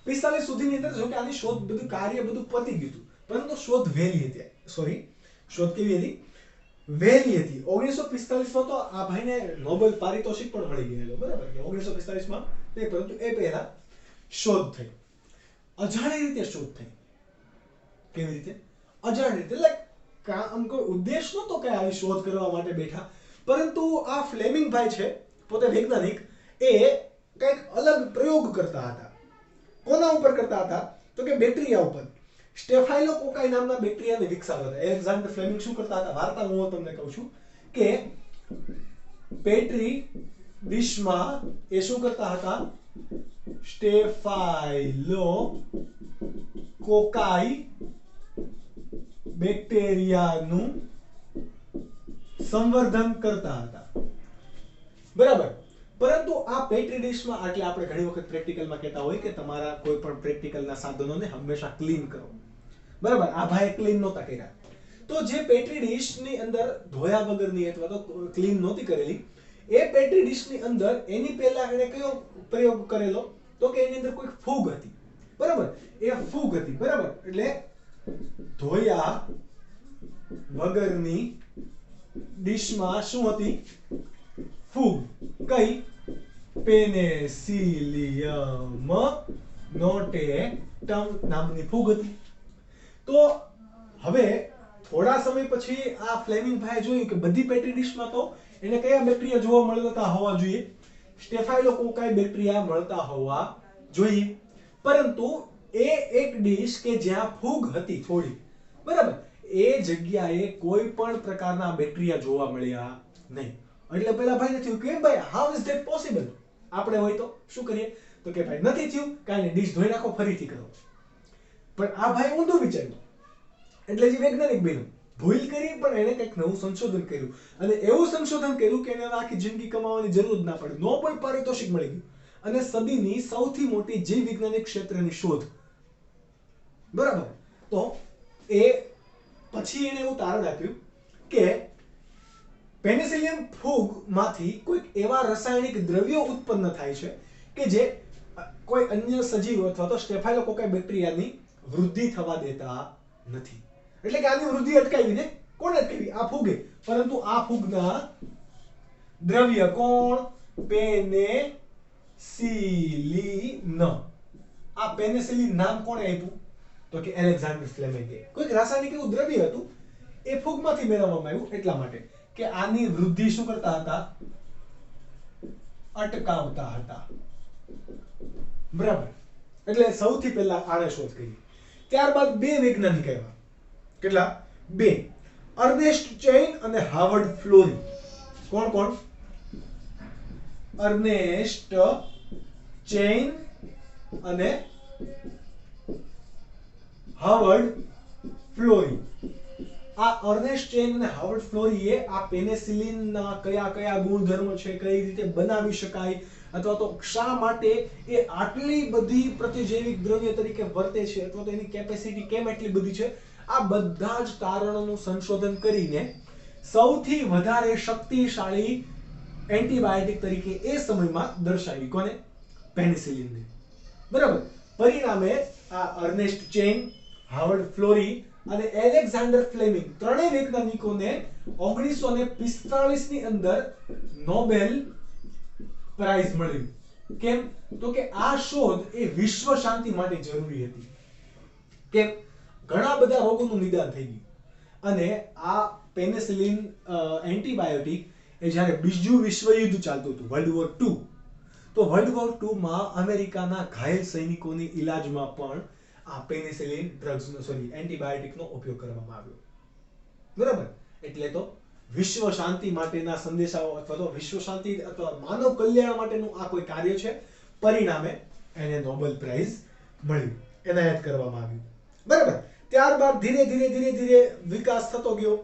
45 સુધીની અંદર જો કે આની શોધ બધું કાર્ય બધું પતી ગયું હતું, પરંતુ શોધ વહેલી હતી. સોરી, શોધ કેવી હતી? વહેલી હતી. 1945 માં તો આ ભાઈને નોબેલ પારિતોષિક પણ મળી ગયેલો. બરાબર. 1945 માં નહીં, પરંતુ એ પહેલા શોધ થઈ. અજાણી રીતે શોધ થઈ. કેવી રીતે? અજાણી રીતે. એટલે આમ કોઈ ઉદ્દેશ નહોતો કે આવી શોધ કરવા માટે બેઠા, પરંતુ આ ફ્લેમિંગ ભાઈ છે, પોતે વૈજ્ઞાનિક, એ કંઈક અલગ પ્રયોગ કરતા હતા. કોના ઉપર કરતા હતા? તો કે બેક્ટેરિયા ઉપર. સ્ટેફાઇલોકોકાઈ નામના બેક્ટેરિયાને વિકસાવતા હતા. એલેક્ઝાન્ડર ફ્લેમિંગ શું કરતા હતા? વાર્તા હું તમને કહું છું કે પેટ્રી ડિશમાં એ શું કરતા હતા? સ્ટેફાઇલોકોકાઈ બેક્ટેરિયાનું સંવર્ધન કરતા હતા. બરાબર. પરંતુ આ પેટ્રી ડિશમાં, એટલે આપણે ઘણી વખત પ્રેક્ટિકલમાં કહેતા હોય કે તમારા કોઈ પણ પ્રેક્ટિકલના સાધનોને હંમેશા ક્લીન કરો. બરાબર. આ ભાઈ ક્લીન નહોતા કર્યા. તો જે પેટ્રી ડિશની અંદર ધોયા વગરની અથવા તો ક્લીન નહોતી કરેલી, એ પેટ્રી ડિશની અંદર એની પહેલા એને કયો પ્રયોગ કરેલો? તો કે એની અંદર કોઈ ફૂગ હતી. બરાબર. એ ફૂગ હતી. બરાબર. એટલે ધોયા વગરની ડિશમાં શું હતી? ફૂગ. કઈ? પેનિસિલિયમ નોટેટમ નામની ફૂગ હતી. તો હવે થોડા સમય પછી આ ફ્લેમિંગ ભાઈએ જોયું કે બધી પેટ્રી ડિશમાં તો એને કયા બેક્ટેરિયા જોવા મળતા હોવા જોઈએ? સ્ટેફાઇલોકોકાઈ બેક્ટેરિયા મળતા હોવા જોઈએ. પરંતુ એ એક ડિશ કે જ્યાં ફૂગ હતી થોડી, બરાબર, એ જગ્યાએ કોઈ પણ પ્રકારના બેક્ટેરિયા જોવા મળ્યા નહીં. એટલે પેલા ભાઈને થયું કે ભાઈ, હાઉ ઇઝ ધેટ પોસિબલ? આપણે હોય તો શું કરીએ? તો કે ભાઈ નથી થયું, કાંઈ નહીં, ડીશ ધોઈ નાખો, ફરીથી કરો. પણ આ ભાઈ ઊંધું વિચાર્યું. એટલે જે વૈજ્ઞાનિક બન્યો, ભૂલ કરી, પણ એને કંઈક નવું સંશોધન કર્યું. અને એવું સંશોધન કર્યું કે એને આખી જિંદગી કમાવાની જરૂર જ ના પડે. નોબેલ પારિતોષિક મળી ગયું. અને સદીની સૌથી મોટી જીવ વિજ્ઞાનિક ક્ષેત્રની શોધ. બરાબર. તો એ પછી એને એવું તારણ આપ્યું કે પેનિસિલિયમ ફૂગમાંથી કોઈક એવા રાસાયણિક દ્રવ્યો ઉત્પન્ન થાય છે કે જે કોઈ અન્ય સજીવ અથવા તો સ્ટેફાઇલોકોકાઈ બેક્ટેરિયાની વૃદ્ધિ થવા દેતા નથી. એટલે કે આની વૃદ્ધિ અટકાવી દે. કોણ અટકાવી? આ ફૂગે. પરંતુ આ ફૂગના દ્રવ્ય કોણ? પેનિસિલિન. આ પેનિસિલિન નામ કોણે આપ્યું? તો કે એલેક્ઝાન્ડર ફ્લેમિંગે. કોઈક રાસાયણિક એવું દ્રવ્ય હતું, એ ફૂગમાંથી મેળવવામાં આવ્યું એટલા માટે કે આની વૃદ્ધિ શું કરતા હતા? અટકાવતા હતા. બરાબર. એટલે સૌથી પહેલા આણે શોધ કરી. ત્યારબાદ બે વૈજ્ઞાનિક આવ્યા. કેટલા? બે. અર્નેસ્ટ ચેઇન અને હાર્વર્ડ ફ્લોરી. કોણ કોણ? અર્નેસ્ટ ચેઇન અને હાર્વર્ડ ફ્લોરી. આ અર્નેસ્ટ ચેઇન અને હાર્વર્ડ ફ્લોરીએ આ પેનિસિલિનના કયા કયા ગુણધર્મ છે, કઈ રીતે બનાવી શકાય, અથવા તો શા માટે એ આટલી બધી પ્રતિજૈવિક દ્રવ્ય તરીકે વર્તે છે, અથવા તો એની કેપેસિટી કેમ એટલી બધી છે, આ બધા જ તારણોનું સંશોધન કરીને સૌથી વધારે શક્તિશાળી એન્ટીબાયોટિક તરીકે એ સમયમાં દર્શાવી. કોને? પેનિસિલિનને. બરાબર. પરિણામે આ અર્નેસ્ટ ચેઇન, હાર્વર્ડ ફ્લોરી અને એલેક્ઝાન્ડર ફ્લેમિંગ ત્રણેય વૈજ્ઞાનિકોને 1945 ની અંદર નોબેલ પ્રાઇઝ મળ્યું. કેમ? તો કે આ શોધ એ વિશ્વ શાંતિ માટે જરૂરી હતી. કેમ? ઘણા બધા રોગોનું નિદાન થઈ ગયું અને આ પેનિસિલિન એન્ટીબાયોટિક એ જ્યારે બીજું વિશ્વયુદ્ધ ચાલતું હતું, વર્લ્ડ વોર 2, તો વર્લ્ડ વોર 2 માં અમેરિકાના ઘાયલ સૈનિકોની ઈલાજમાં પણ આ પેનિસિલિન એન્ટીબાયોટિકનો ઉપયોગ કરવામાં આવ્યો. બરાબર? એટલે તો વિશ્વ શાંતિ માટેના સંદેશાઓ અથવા તો વિશ્વ શાંતિ અથવા માનવ કલ્યાણ માટેનું આ કોઈ કાર્ય છે. પરિણામે એને નોબેલ પ્રાઇઝ મળ્યું, એનાયત કરવામાં આવ્યું. બરાબર? ત્યારબાદ ધીરે ધીરે વિકાસ થતો ગયો.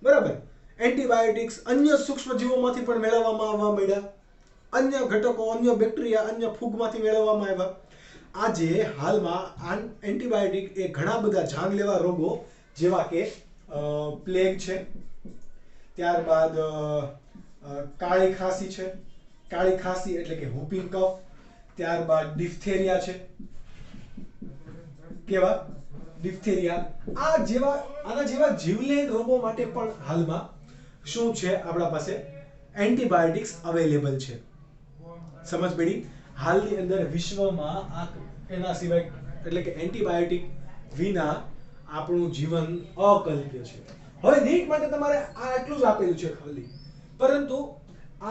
બરાબર? એન્ટીબાયોટિક્સ અન્ય સૂક્ષ્મ જીવોમાંથી પણ મેળવવામાં આવવા મળ્યા. અન્ય ઘટકો, અન્ય બેક્ટેરિયા, અન્ય ફૂગમાંથી મેળવવામાં આવ્યા. આજે હાલમાં એન્ટીબાયોટિક એ ઘણા બધા જાનલેવા રોગો જેવા કે પ્લેગ છે, ત્યારબાદ કાળી ખાંસી છે, કાળી ખાંસી એટલે કે whooping cough, ત્યારબાદ ડિફ્થેરિયા છે. કેવા? ડિફ્થેરિયા. આના જેવા જીવલેણ રોગો માટે પણ હાલમાં શું છે આપણા પાસે? એન્ટીબાયોટિક્સ અવેલેબલ છે. સમજ પડી? હાલની અંદર વિશ્વમાં એના સિવાય એટલે કે એન્ટીબાયોટિક વિના આપણું જીવન અકલ્પ્ય છે. હવે નીટ માટે તમારે આ એટલું જ આપેલું છે ખાલી, પરંતુ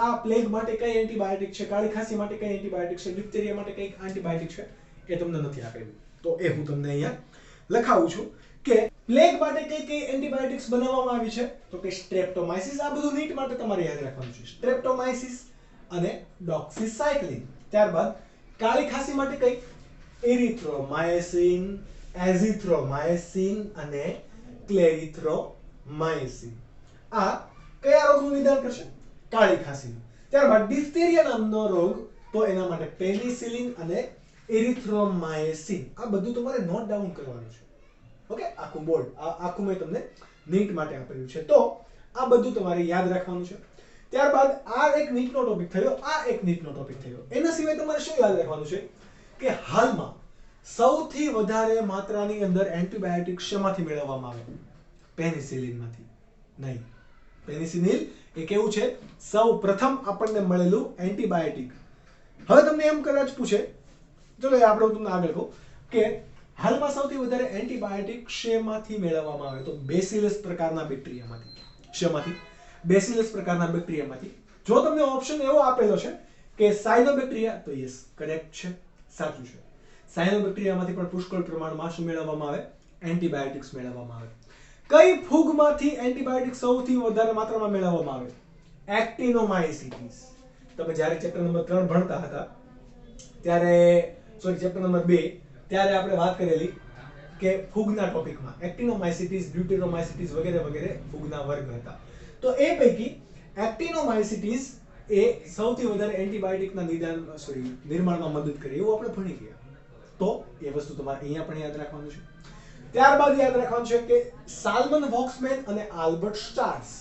આ પ્લેગ માટે કઈ એન્ટીબાયોટિક છે, કાળી ખાંસી માટે કઈ એન્ટીબાયોટિક છે, ડિફ્થેરિયા માટે કઈ એન્ટીબાયોટિક છે, એ તમને નથી આપેલું. તો એ હું તમને અહીંયા લખાવું છું કે પ્લેગ માટે કઈ કઈ એન્ટીબાયોટિક્સ બનાવવામાં આવી છે. તો કે સ્ટ્રેપ્ટોમાઇસિસ. આ બધું નીટ માટે તમારે યાદ રાખવાનું છે. સ્ટ્રેપ્ટોમાઇસિસ અને ડોક્સીસાયક્લિન. ત્યારબાદ કાળી ખાંસી માટે કઈ? એરિથ્રોમાયસિન, એઝિથ્રોમાયસિન અને ક્લેરિથ્રોમાયસિન. આ કયા રોગનું નિદાન કરશે? કાળી ખાંસીનું. ત્યારબાદ ડિફ્થેરિયા નામનો રોગ, તો એના માટે પેનિસિલિન અને એરિથ્રોમાયસિન. આ બધું તમારે નોટ ડાઉન કરવાનું છે. ઓકે? આખું બોર્ડ, આખું મેં તમને નીટ માટે આપેલું છે, તો આ બધું તમારે યાદ રાખવાનું છે. ત્યારબાદ આ એક નીટનો ટોપિક થયો, આ એક નીટનો ટોપિક થયો. એના સિવાય તમારે શું યાદ રાખવાનું છે કે હાલમાં સૌથી વધારે માત્રાની અંદર એન્ટીબાયોટિક શેમાંથી મેળવવામાં આવે? પેનિસિલિનમાંથી. નહીં, પેનિસિલિન એ કેવું છે? સૌ પ્રથમ આપણને મળેલું એન્ટીબાયોટિક. હવે તમને એમ કદાચ પૂછે, ચલો આપણે તમને આગળ કહું કે હાલમાં સૌથી વધારે એન્ટીબાયોટિક શેમાંથી મેળવવામાં આવે? તો બેસિલસ પ્રકારના બેક્ટેરિયામાંથી. શેમાંથી? બેસિલસ પ્રકારના બેક્ટેરિયામાંથી. જો તમને ઓપ્શન એવો આપેલો છે કે સાયનોબેક્ટેરિયા, તો યસ, કરેક્ટ છે, સાચું છે. સાયનોબેક્ટેરિયામાંથી પણ પુષ્કળ પ્રમાણમાં શું મેળવવામાં આવે? એન્ટીબાયોટિક્સ મેળવવામાં આવે. કઈ ફૂગમાંથી એન્ટીબાયોટિક સૌથી વધારે માત્રામાં મેળવવામાં આવે? એક્ટિનોમાયસિટીસ. તમે જ્યારે ચેપ્ટર નંબર 3 ભણતા હતા ત્યારે, ચેપ્ટર નંબર 2, ત્યારે આપણે વાત કરેલી કે ફૂગના ટોપિકમાં એક્ટિનોમાયસિટીસ, બ્યુટેરોમાયસિટીસ વગેરે વગેરે ફૂગના વર્ગ હતા. તો એ પૈકી એક્ટિનોમાયસિટીસ એ સૌથી વધારે એન્ટીબાયોટિકના નિર્માણમાં મદદ કરે એવું આપણે ભણી ગયા. તો એ વસ્તુ તમારે અહીંયા પણ યાદ રાખવાનું છે. ત્યારબાદ યાદ રાખવાનું છે કે સાલ્મન વોક્સમેન અને આલ્બર્ટ સ્ટાર્સ.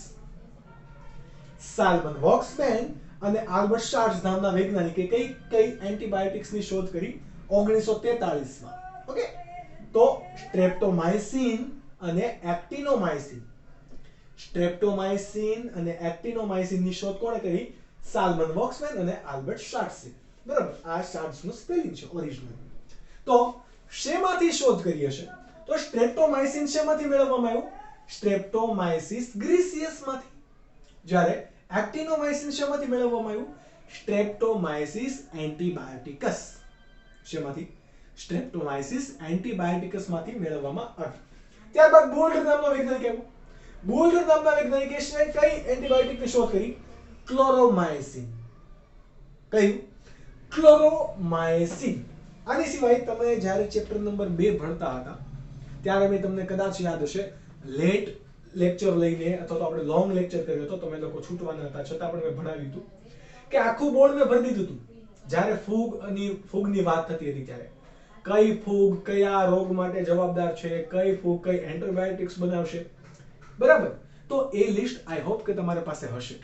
સાલ્મન વોક્સમેન અને આલ્બર્ટ સ્ટાર્સ નામના વૈજ્ઞાનિકે કઈ એન્ટીબાયોટિક્સની શોધ કરી? 1943 માં. ઓકે? તો સ્ટ્રેપ્ટોમાયસિન અને એક્ટિનોમાયસિન. સ્ટ્રેપ્ટોમાયસિન અને એક્ટિનોમાયસિનની શોધ કોણે કરી? સાલ્મન વોક્સમેન અને આલ્બર્ટ સ્ટાર્સે. બરાબર? આ સ્ટાર્સનું સ્પેલિંગ છે ઓરિજિનલ. તો શેમાંથી શોધ કરી હશે? તો સ્ટ્રેપ્ટોમાયસિન શેમાંથી મેળવવામાં આવ્યું? સ્ટ્રેપ્ટોમાયસિસ ગ્રીસિયસમાંથી. જ્યારે એક્ટિનોમાયસિન શેમાંથી મેળવવામાં આવ્યું? સ્ટ્રેપ્ટોમાયસિસ એન્ટીબાયોટિકસ. શેમાંથી? સ્ટ્રેપ્ટોમાયસિસ એન્ટીબાયોટિકસમાંથી મેળવવામાં આવ્યું. ત્યારબાદ બોલ્ડર નામનો વૈજ્ઞાનિક આવ્યો. બોલ્ડર નામના વૈજ્ઞાનિકે કઈ એન્ટીબાયોટિકની શોધ કરી? ક્લોરોમાયસિન. કયું? ક્લોરોમાયસિન. આની સિવાય તમે જ્યારે ચેપ્ટર નંબર 2 ભણતા હતા ત્યારે મેં તમને કદાચ યાદ હશે લેટ લેક્ચર લઈને અથવા તો આપણે લોંગ લેક્ચર કર્યો હતો, તમે લોકો છૂટવાના હતા છતાં પણ મેં ભણાવ્યું હતું કે આખું બોર્ડ મેં ભરી દીધું હતું. જ્યારે ફૂગની વાત થતી હતી ત્યારે કઈ ફૂગ કયા રોગ માટે જવાબદાર છે, કઈ ફૂગ કઈ એન્ટીબાયોટિક્સ બનાવશે. બરાબર? તો એ લિસ્ટ આઈ હોપ કે તમારી પાસે હશે.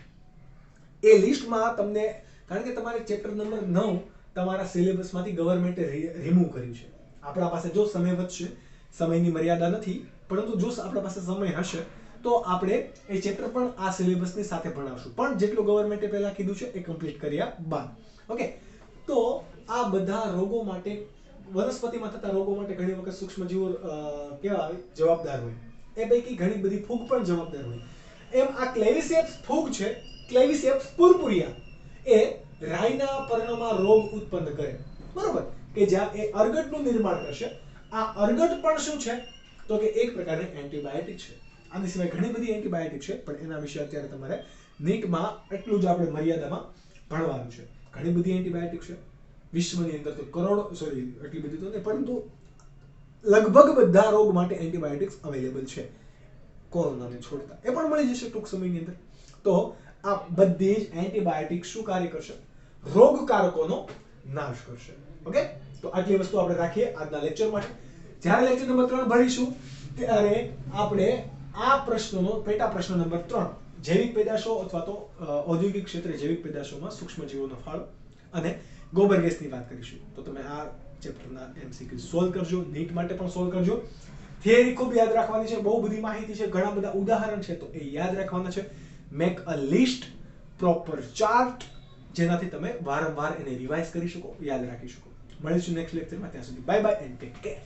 એ લિસ્ટમાં તમને, કારણ કે તમારે ચેપ્ટર નંબર 9 તમારા સિલેબસમાંથી ગવર્મેન્ટે રિમૂવ કર્યું છે. આપણા પાસે જો સમય વધશે, સમયની મર્યાદા નથી, પરંતુ જો આપણા પાસે સમય હશે તો આપણે એ ચેપ્ટર પણ આ સિલેબસની સાથે ભણાવશું. પણ જેટલું ગવર્મેન્ટે પહેલા કીધું છે એ કમ્પ્લીટ કર્યા બાદ. ઓકે? તો આ બધા રોગો માટે, વનસ્પતિમાં થતા રોગો માટે ઘણી વખત સૂક્ષ્મજીવો કેવા હોય, જવાબદાર હોય. એ પૈકી ઘણી બધી ફૂગ પણ જવાબદાર હોય. એમ આ ક્લેવિસેપ્સ ફૂગ છે, ક્લેવિસેપ્સ પુરપુરિયા, એ રાઈના પર્ણમાં રોગ ઉત્પન્ન કરે, બરોબર, કે જ્યાં એ અર્ગટનું નિર્માણ કરશે. આ અર્ગટ પણ શું છે તો કે એક પ્રકારની એન્ટીબાયોટિક છે. આની સિવાય ઘણી બધી એન્ટીબાયોટિક છે, પણ એના વિશે અત્યારે તમારે નીટમાં એટલું જ આપણે મર્યાદામાં ભણવાનું છે. ઘણી બધી એન્ટીબાયોટિક છે વિશ્વની અંદર, તો કરોડો, સોરી એટલી બધી તો નહીં, પરંતુ લગભગ બધા રોગ માટે એન્ટીબાયોટિક્સ અવેલેબલ છે, કોરોનાને છોડતા. એ પણ મળી જશે ટૂંક સમયની અંદર. તો આ બધી જ એન્ટીબાયોટિક શું કાર્ય કરશે? રોગકારકોનો નાશ કરશે. ઓકે, તો આટલી વસ્તુ આપણે રાખીએ આજના લેક્ચર માટે. જ્યારે લેક્ચર નંબર 3 ભણીશું ત્યારે આપણે આ પ્રશ્નનો પેટા પ્રશ્ન નંબર 3, જૈવિક પેદાશો અથવા તો ઔદ્યોગિક ક્ષેત્રે જૈવિક પેદાશોમાં સૂક્ષ્મજીવોનો ફાળો અને ગોબર ગેસની વાત કરીશું. તો તમે આ ચેપ્ટરના એમસીક્યુ સોલ્વ કરજો, નીટ માટે પણ સોલ્વ કરજો. થિયરી ખૂબ યાદ રાખવાની છે, બહુ બધી માહિતી છે, ઘણા બધા ઉદાહરણ છે, તો એ યાદ રાખવાના છે. Make a list, proper chart, જેનાથી તમે વારંવાર એને રિવાઇઝ કરી શકો, યાદ રાખી શકો. મળીશું નેક્સ્ટ લેક્ચરમાં. ત્યાં સુધી bye bye and take care.